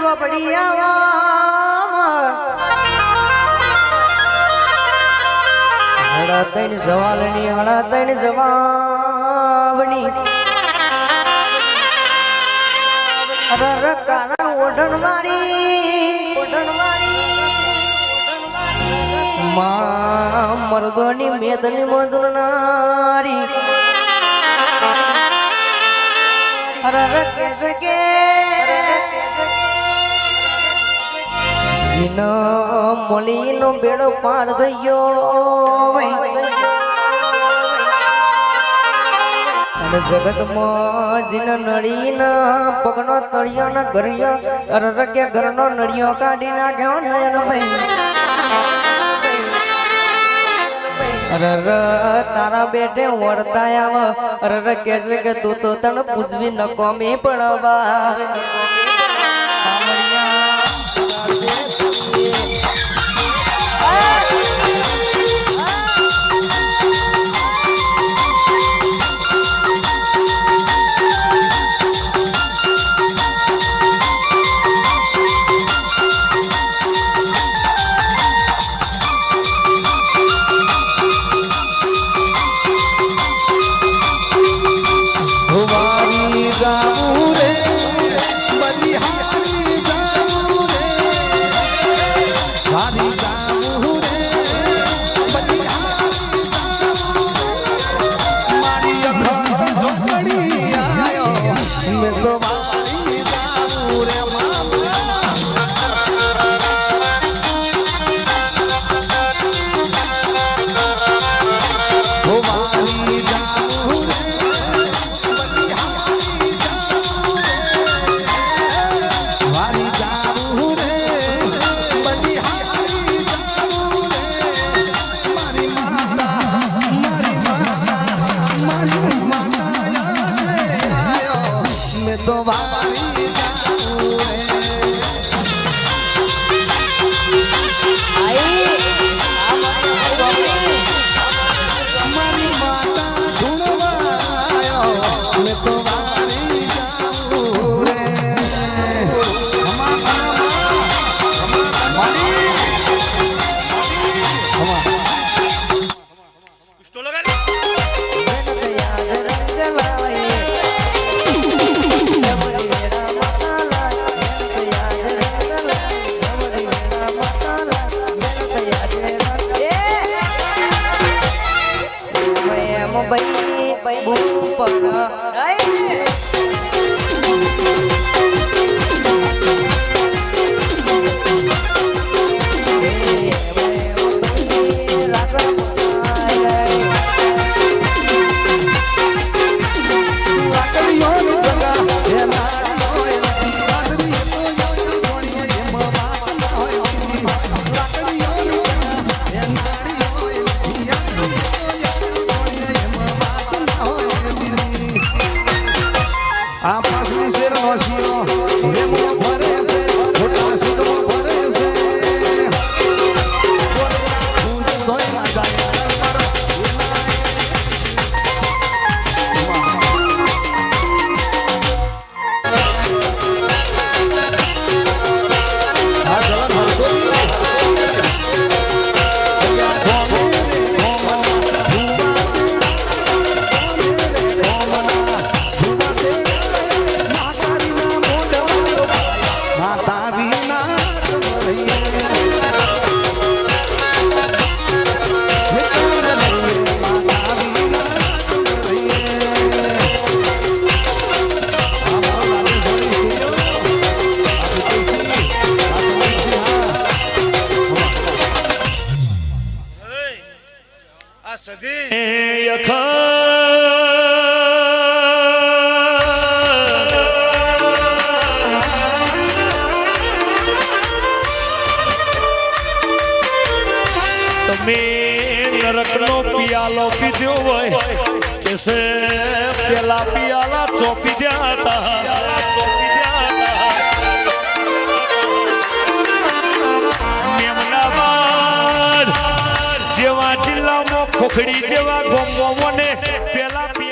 ચોપડી આવા હડા તૈન સવાલની હડા તૈન જવાબની અરર કાના ઓઢણ મારી માં મર્દોની મેદની મોદનારી અરર કેસે કે જીનો મોલીનો બેડો પાર થયો અને જગતમાં જીન નળીના પગનો તળિયાના ઘરિયા અરર કે ઘરનો નળિયો કાઢી નાખ્યો નયન અરર તારા બેટે વળતા આવ અરર કેસે કે તું તો તણ પૂજવી ન કોમી પડવા નરકનો પિયાલો પીધો હોય કેસે પેલા પિયાલા ચોપી દ્યા હતા મેમનાબાદ જેવા જિલ્લામાં ખોખડી જેવા ગોમોને પેલા